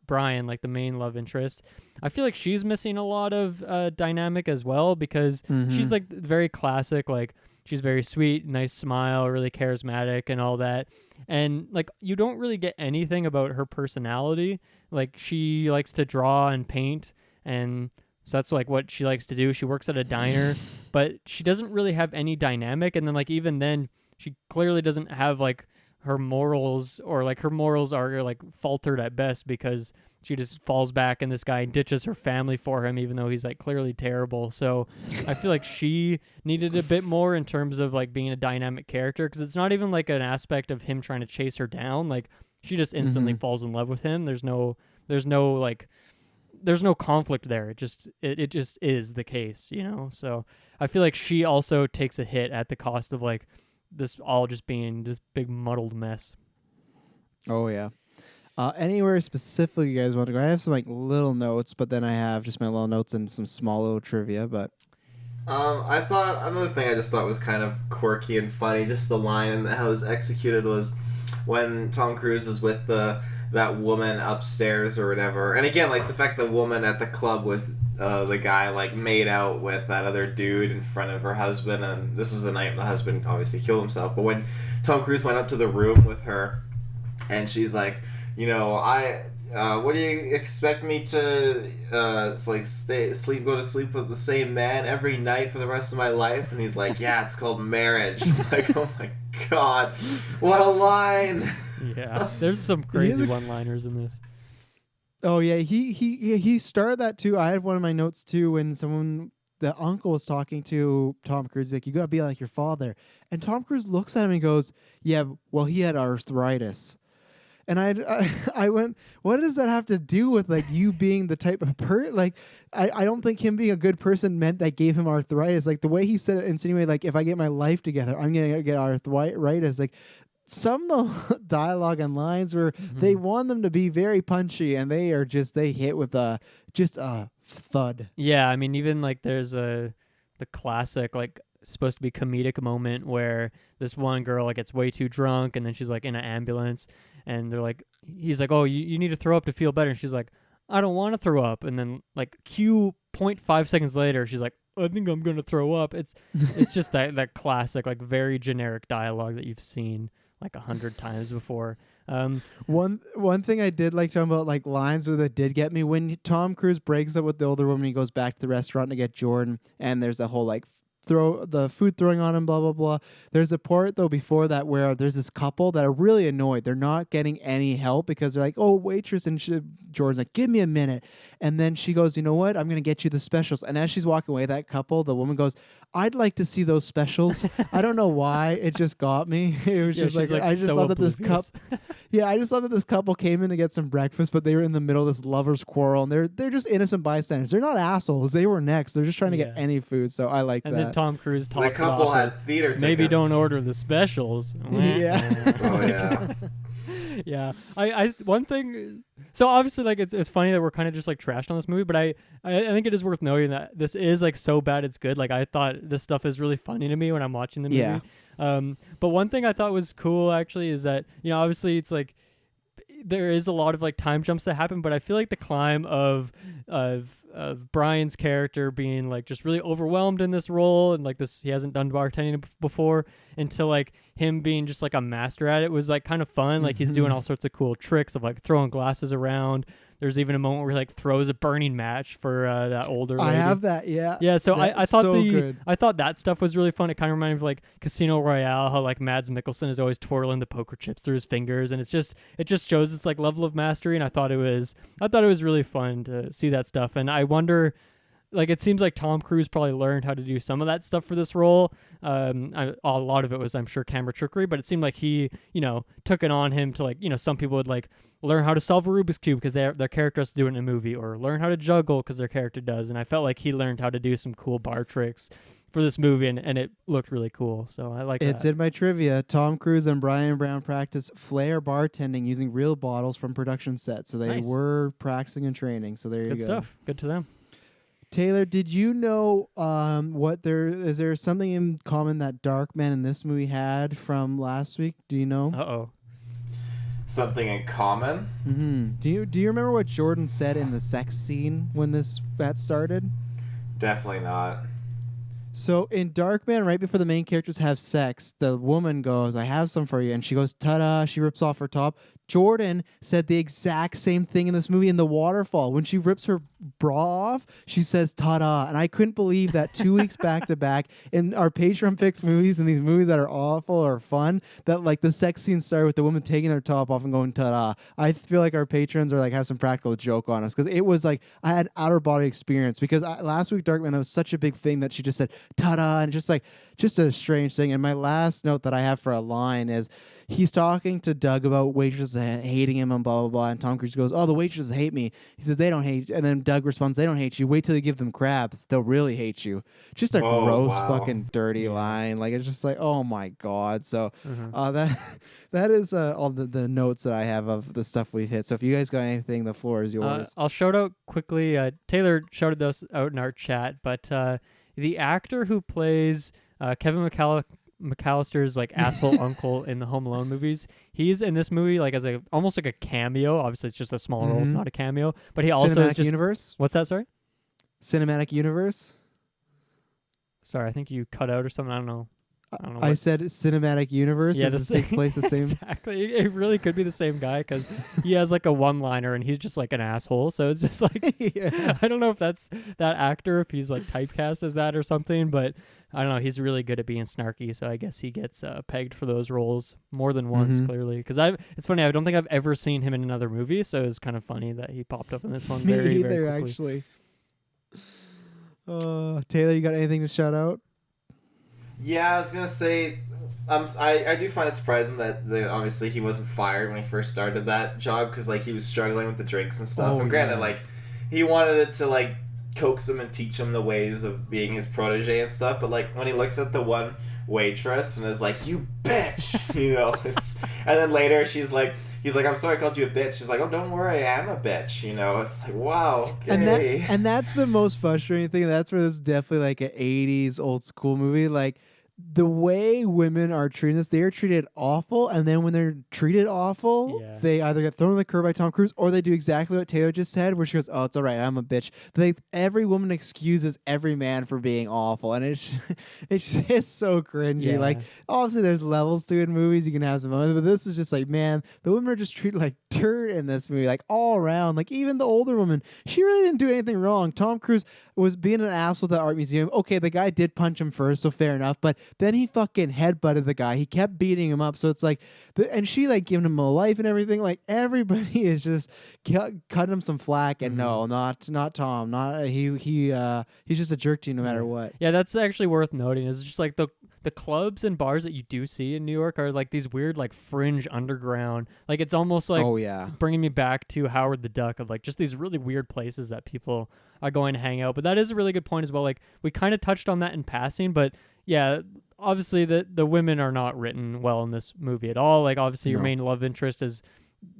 Brian, like the main love interest, I feel like she's missing a lot of dynamic as well because she's like very classic, like she's very sweet, nice smile, really charismatic and all that. And like you don't really get anything about her personality. Like she likes to draw and paint, and so that's like what she likes to do. She works at a diner, but she doesn't really have any dynamic. And then like even then, she clearly doesn't have like her morals, or like her morals are like faltered at best because she just falls back and this guy ditches her family for him even though he's like clearly terrible. So I feel like she needed a bit more in terms of like being a dynamic character, because it's not even like an aspect of him trying to chase her down. Like she just instantly falls in love with him. There's no conflict there. It just is the case, you know? So I feel like she also takes a hit at the cost of like this all just being this big muddled mess. Oh yeah. Anywhere specifically you guys want to go? I have some like little notes, but then I have just my little notes and some small little trivia. But I thought another thing I just thought was kind of quirky and funny, just the line and how it was executed, was when Tom Cruise is with that woman upstairs or whatever. And again, like the fact the woman at the club with the guy like made out with that other dude in front of her husband, and this is the night the husband obviously killed himself. But when Tom Cruise went up to the room with her, and she's like, you know, what do you expect me to it's like go to sleep with the same man every night for the rest of my life? And he's like, yeah, it's called marriage. Like, oh my god, what a line. Yeah, there's some crazy one-liners in this. oh yeah, he started that too. I had one of my notes too when the uncle was talking to Tom Cruise, like, you gotta be like your father. And Tom Cruise looks at him and goes, yeah, well, he had arthritis. And I went, what does that have to do with like you being the type of like I don't think him being a good person meant that gave him arthritis. Like the way he said it insinuated like, if I get my life together, I'm gonna get arthritis. Like some of the dialogue and lines were they want them to be very punchy, and they hit with just a thud. Yeah, I mean, even like there's the classic like supposed to be comedic moment where this one girl like gets way too drunk and then she's like in an ambulance and he's like, oh, you need to throw up to feel better, and she's like, I don't want to throw up, and then like 0.5 seconds later she's like, I think I'm gonna throw up. It's just that classic like very generic dialogue that you've seen like 100 times before. One thing I did like talking about like lines that did get me, when Tom Cruise breaks up with the older woman, he goes back to the restaurant to get Jordan, and there's a whole like throw the food throwing on him, blah blah blah. There's a part though before that where there's this couple that are really annoyed. They're not getting any help because they're like, oh, waitress, and Jordan's like, give me a minute, and then she goes, you know what, I'm gonna get you the specials. And as she's walking away, that couple, the woman goes, I'd like to see those specials. I don't know why, it just got me. It was just like I just so love that this oblivious. I just love that this couple came in to get some breakfast, but they were in the middle of this lovers quarrel, and they're just innocent bystanders. They're not assholes. They were next. They're just trying to get any food. So I like and that. then Tom Cruise talks The couple off had of, theater tickets. maybe don't order the specials. Yeah. Oh yeah. Yeah, I one thing. So obviously, like it's funny that we're kind of just like trashed on this movie, but I think it is worth noting that this is like so bad it's good. Like I thought this stuff is really funny to me when I'm watching the movie. Yeah. But one thing I thought was cool actually is that, you know, obviously it's like there is a lot of like time jumps that happen, but I feel like the climb of Brian's character being like just really overwhelmed in this role, and like this, he hasn't done bartending before, until like him being just like a master at it was like kind of fun. Like he's doing all sorts of cool tricks of like throwing glasses around. There's even a moment where he like throws a burning match for that older lady. I have that, yeah. Yeah, so I thought so good. I thought that stuff was really fun. It kind of reminded me of like Casino Royale, how like Mads Mikkelsen is always twirling the poker chips through his fingers, and it just shows its like level of mastery. And I thought it was really fun to see that stuff. And I wonder, like it seems like Tom Cruise probably learned how to do some of that stuff for this role. A lot of it was, I'm sure, camera trickery, but it seemed like he, took it on him to, like, some people would like learn how to solve a Rubik's Cube because their character has to do it in a movie, or learn how to juggle because their character does. And I felt like he learned how to do some cool bar tricks for this movie, and it looked really cool. So I like It's that. in my trivia. Tom Cruise and Brian Brown practiced flair bartending using real bottles from production sets. So they Nice. were practicing and training. So there you Good go. stuff. Good to them. Taylor, did you know is there something in common that Darkman in this movie had from last week? Do you know? Uh-oh. Something in common? Mm-hmm. Do you remember what Jordan said in the sex scene when that started? Definitely not. So in Darkman, right before the main characters have sex, the woman goes, "I have some for you," and she goes, "Ta-da!" She rips off her top. Jordan said the exact same thing in this movie in the waterfall. When she rips her bra off, she says, "Ta-da!" And I couldn't believe that 2 weeks back to back in our Patreon picks movies and these movies that are awful or fun, that like the sex scene started with the woman taking their top off and going, "Ta-da!" I feel like our patrons are like have some practical joke on us, because it was like I had outer body experience, because last week Darkman, that was such a big thing that she just said "ta-da," and just a strange thing. And my last note that I have for a line is, he's talking to Doug about waitresses hating him and blah, blah, blah. And Tom Cruise goes, "Oh, the waitresses hate me." He says, "They don't hate you." And then Doug responds, "They don't hate you. Wait till you give them crabs. They'll really hate you." Just a gross, fucking dirty line. Like, it's just like, oh my God. So that is all the notes that I have of the stuff we've hit. So if you guys got anything, the floor is yours. I'll shout out quickly. Taylor shouted those out in our chat, but the actor who plays Kevin McAllister's like asshole uncle in the Home Alone movies, he's in this movie like as almost like a cameo. Obviously, it's just a small role; it's not a cameo. But he also is Cinematic just universe. What's that? Sorry. Cinematic universe. Sorry, I think you cut out or something. I don't know. I said cinematic universe. Yeah, Does this take place the same? Exactly. It really could be the same guy, because he has like a one-liner and he's just like an asshole. So it's just like, Yeah. I don't know if that's that actor, if he's like typecast as that or something, but I don't know. He's really good at being snarky, so I guess he gets pegged for those roles more than once, clearly. Because it's funny, I don't think I've ever seen him in another movie, so it's kind of funny that he popped up in this one. Me very, either, very quickly. actually. Taylor, you got anything to shout out? Yeah, I was gonna say, I do find it surprising that obviously he wasn't fired when he first started that job, because like he was struggling with the drinks and stuff. And granted, like he wanted it to like coax him and teach him the ways of being his protege and stuff. But like when he looks at the one waitress and is like, "You bitch," and then later he's like, "I'm sorry I called you a bitch." She's like, "Oh, don't worry, I am a bitch." It's like, wow, okay. And that's the most frustrating thing. That's where this is definitely like an 80s old school movie. Like, the way women are treated, they are treated awful, and then when they're treated awful, they either get thrown in the curb by Tom Cruise, or they do exactly what Taylor just said, where she goes, "Oh, it's all right, I'm a bitch." Every woman excuses every man for being awful, and it's just so cringy. Yeah. Like, obviously there's levels to it in movies, you can have some fun, but this is just like, man, the women are just treated like dirt in this movie, like all around. Like, even the older woman, she really didn't do anything wrong. Tom Cruise was being an asshole at the art museum. Okay, the guy did punch him first, so fair enough, but then he fucking headbutted the guy. He kept beating him up. So it's like, and she like giving him a life and everything. Like, everybody is just cutting him some flack. And no, not Tom. Not he's just a jerk to you no matter what. Yeah, that's actually worth noting. Is just like the clubs and bars that you do see in New York are like these weird like fringe underground. Like, it's almost like bringing me back to Howard the Duck, of like just these really weird places that people are going to hang out. But that is a really good point as well. Like, we kind of touched on that in passing, but yeah, obviously the women are not written well in this movie at all. Like, obviously your main love interest is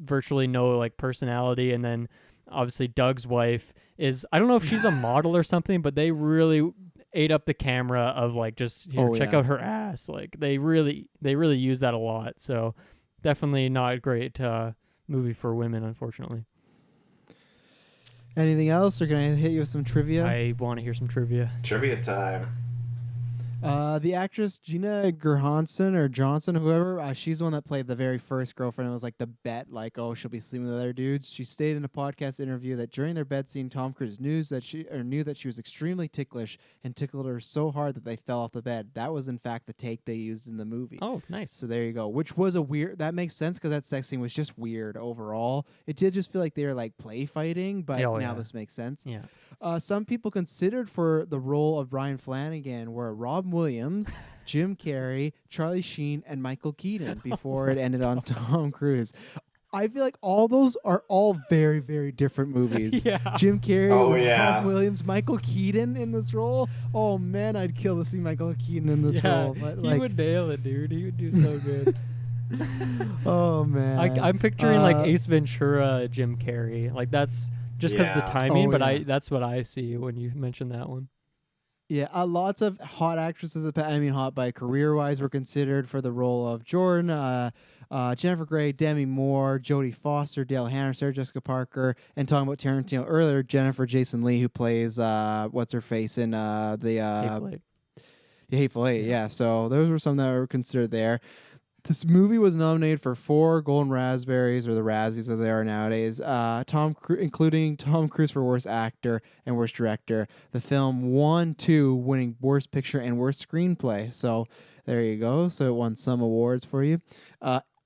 virtually no like personality, and then obviously Doug's wife is, I don't know if she's a model or something, but they really ate up the camera of like, just check out her ass. Like, they really use that a lot. So definitely not a great movie for women, unfortunately. Anything else, or can I hit you with some trivia? I want to hear some trivia. Trivia time. The actress Gina Gerhansen or Johnson, whoever, she's the one that played the very first girlfriend. It was like the bet, like, oh, she'll be sleeping with other dudes. She stated in a podcast interview that during their bed scene, Tom Cruise knew that she was extremely ticklish and tickled her so hard that they fell off the bed. That was in fact the take they used in the movie. Oh, nice. So there you go. Which was a weird. That makes sense because that sex scene was just weird overall. It did just feel like they were like play fighting, but now this makes sense. Yeah. Some people considered for the role of Ryan Flanagan were Rob Williams, Jim Carrey, Charlie Sheen, and Michael Keaton before it ended on Tom Cruise. I feel like all those are all very, very different movies. Yeah. Jim Carrey, Rob Williams, Michael Keaton in this role. Oh man, I'd kill to see Michael Keaton in this role. But, he would nail it, dude. He would do so good. Oh man, I'm picturing like Ace Ventura, Jim Carrey. Like that's just because the timing, but that's what I see when you mention that one. Yeah, lots of hot actresses. I mean, hot by career-wise were considered for the role of Jordan. Jennifer Grey, Demi Moore, Jodie Foster, Dale Hannah, Sarah Jessica Parker, and talking about Tarantino earlier, Jennifer Jason Leigh, who plays what's her face in the Hateful Eight. Yeah, so those were some that were considered there. This movie was nominated for 4 Golden Raspberries, or the Razzies as they are nowadays, including Tom Cruise for Worst Actor and Worst Director. The film won 2, winning Worst Picture and Worst Screenplay. So there you go. So it won some awards for you.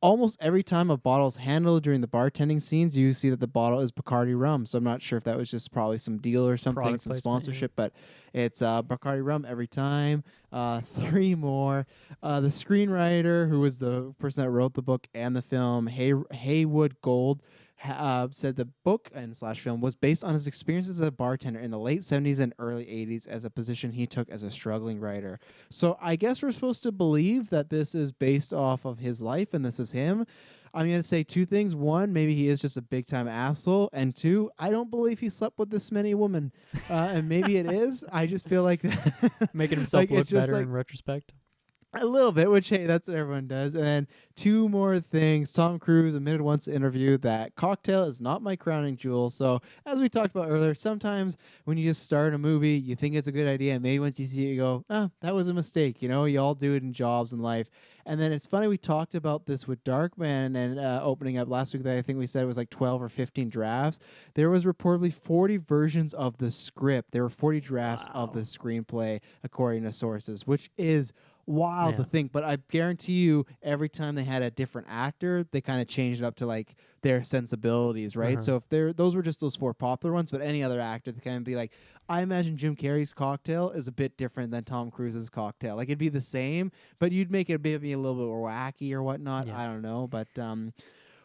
Almost every time a bottle is handled during the bartending scenes, you see that the bottle is Bacardi rum. So I'm not sure if that was just probably some deal or something, Product some placement, sponsorship, but it's Bacardi rum every time. 3 more. The screenwriter, who was the person that wrote the book and the film, Haywood Gold, said the book and / film was based on his experiences as a bartender in the late 70s and early 80s as a position he took as a struggling writer. So I guess we're supposed to believe that this is based off of his life and this is him. I'm going to say 2 things. 1, maybe he is just a big-time asshole. And 2, I don't believe he slept with this many women. And maybe it is. I just feel like making himself look better like, in retrospect. A little bit, which, hey, that's what everyone does. And then 2 more things. Tom Cruise admitted once in an interview that Cocktail is not my crowning jewel. So, as we talked about earlier, sometimes when you just start a movie, you think it's a good idea. And maybe once you see it, you go, oh, that was a mistake. You know, you all do it in jobs and life. And then it's funny, we talked about this with Darkman and opening up last week that I think we said it was like 12 or 15 drafts. There was reportedly 40 versions of the script. There were 40 drafts of the screenplay, according to sources, which is wild to think, but I guarantee you every time they had a different actor, they kind of changed it up to like their sensibilities, right? So if those were just those 4 popular ones, but any other actor, they kind of be like, I imagine Jim Carrey's Cocktail is a bit different than Tom Cruise's Cocktail. Like it'd be the same, but you'd make it maybe a little bit more wacky or whatnot. Yeah. I don't know, but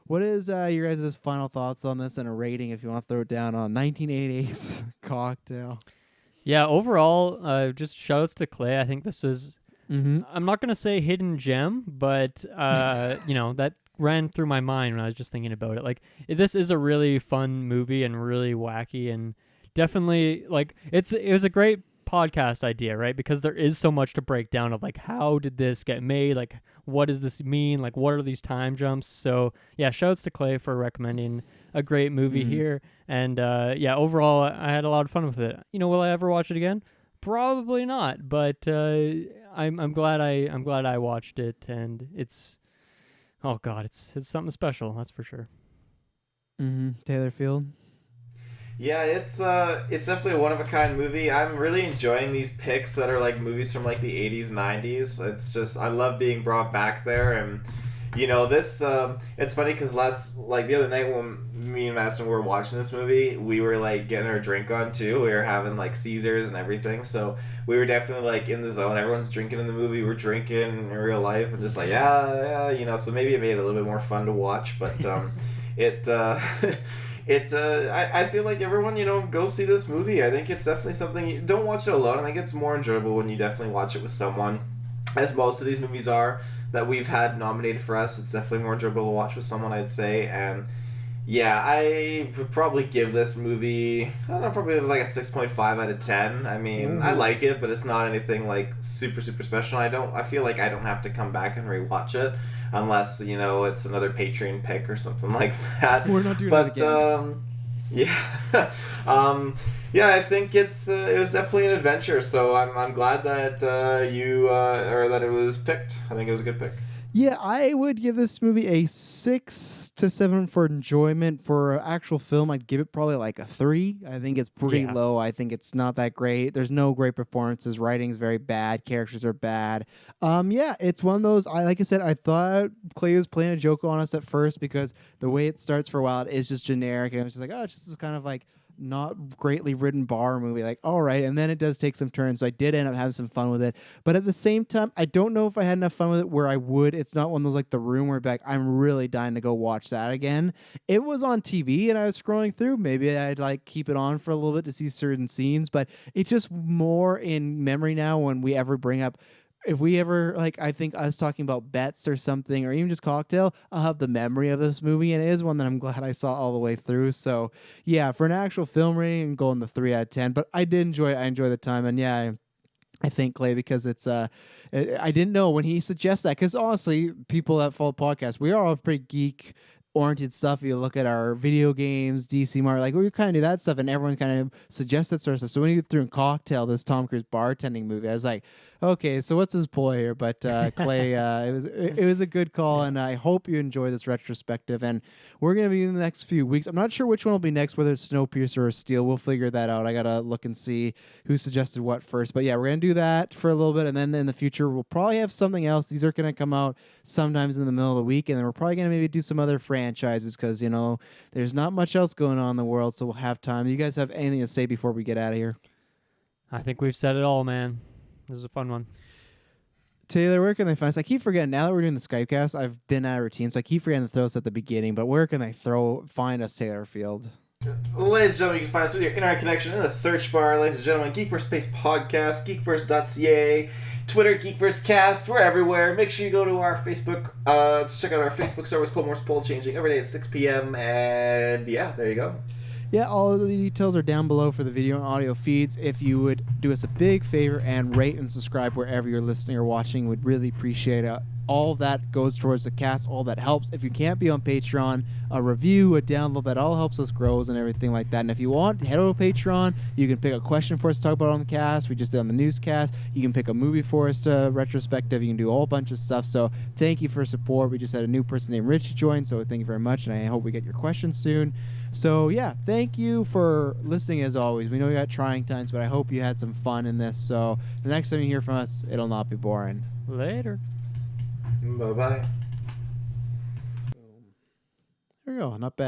what is your guys' final thoughts on this and a rating if you want to throw it down on 1988's Cocktail? Yeah, overall, just shoutouts to Clay. I think this is I'm not going to say hidden gem, but, that ran through my mind when I was just thinking about it. Like, this is a really fun movie and really wacky and definitely, like, it was a great podcast idea, right? Because there is so much to break down of, like, how did this get made? Like, what does this mean? Like, what are these time jumps? So, yeah, shouts to Clay for recommending a great movie here. And, overall, I had a lot of fun with it. Will I ever watch it again? Probably not, but I'm glad I watched it, and it's it's something special, that's for sure. Taylor Field. Yeah, it's definitely a one of a kind movie. I'm really enjoying these picks that are like movies from like the 80s, 90s. It's just I love being brought back there, and this it's funny because the other night when me and Madison were watching this movie, we were like getting our drink on too. We were having like Caesars and everything, so we were definitely like in the zone. Everyone's drinking in the movie, we're drinking in real life, and just like so maybe it made it a little bit more fun to watch, but I feel like everyone, go see this movie. I think it's definitely something, don't watch it alone. I think it's more enjoyable when you definitely watch it with someone, as most of these movies are that we've had nominated for us. It's definitely more enjoyable to watch with someone, I'd say. And yeah, I would probably give this movie, I don't know, probably like a 6.5 out of 10. I mean, I like it, but it's not anything like super, super special. I feel like I don't have to come back and rewatch it unless, it's another Patreon pick or something like that. We're not doing it again. Yeah, I think it was definitely an adventure. So I'm glad that you or that it was picked. I think it was a good pick. Yeah, I would give this movie a 6 to 7 for enjoyment. For an actual film, I'd give it probably like a 3. I think it's pretty Yeah. low. I think it's not that great. There's no great performances. Writing's very bad. Characters are bad. Yeah, it's one of those. Like I said, I thought Clay was playing a joke on us at first because the way it starts for a while, it is just generic, and it was just like, oh, it's just this kind of like not greatly written bar movie. Like, all right, and then it does take some turns. So I did end up having some fun with it. But at the same time, I don't know if I had enough fun with it where I would. It's not one of those like The Room where I'd be like, I'm really dying to go watch that again. It was on TV and I was scrolling through. Maybe I'd like keep it on for a little bit to see certain scenes, but it's just more in memory now when we ever bring up. If we ever like, I think us talking about bets or something, or even just cocktail, I'll have the memory of this movie, and it is one that I'm glad I saw all the way through. So, yeah, for an actual film rating, I'm going the 3 out of 10. But I did enjoy it. I enjoy the time, and yeah, I think Clay because it's I didn't know when he suggests that because honestly, people that follow podcasts, we are all pretty geek oriented stuff. You look at our video games, DC Marvel, like we kind of do that stuff, and everyone kind of suggests that sort of stuff. So when he threw in Cocktail, this Tom Cruise bartending movie, I was like, okay, so what's his ploy here? But Clay, it was a good call, and I hope you enjoy this retrospective. And we're gonna be in the next few weeks. I'm not sure which one will be next, whether it's Snowpiercer or Steel. We'll figure that out. I gotta look and see who suggested what first. But yeah, we're gonna do that for a little bit, and then in the future we'll probably have something else. These are gonna come out sometimes in the middle of the week, and then we're probably gonna maybe do some other franchises because there's not much else going on in the world, so we'll have time. Do you guys have anything to say before we get out of here? I think we've said it all, man. This is a fun one. Taylor, where can they find us? I keep forgetting now that we're doing the Skypecast. I've been out of routine, so I keep forgetting to throw us at the beginning. But where can they find us, Taylor Field? Ladies and gentlemen, you can find us with your internet connection in the search bar. Ladies and gentlemen, Geekverse Space Podcast, geekverse.ca, Twitter, GeekverseCast. We're everywhere. Make sure you go to our Facebook to check out our Facebook service, Cold Morse Poll Changing, every day at 6 p.m. And yeah, there you go. Yeah, all of the details are down below for the video and audio feeds. If you would do us a big favor and rate and subscribe wherever you're listening or watching, we'd really appreciate it. All that goes towards the cast. All that helps. If you can't be on Patreon, a review, a download, that all helps us grow and everything like that. And if you want, head over to Patreon. You can pick a question for us to talk about on the cast. We just did on the newscast. You can pick a movie for us to retrospective. You can do a whole bunch of stuff. So thank you for support. We just had a new person named Richie join, so thank you very much. And I hope we get your questions soon. So yeah, thank you for listening as always. We know you got trying times, but I hope you had some fun in this. So the next time you hear from us, it'll not be boring. Later. Bye-bye. There we go. Not bad.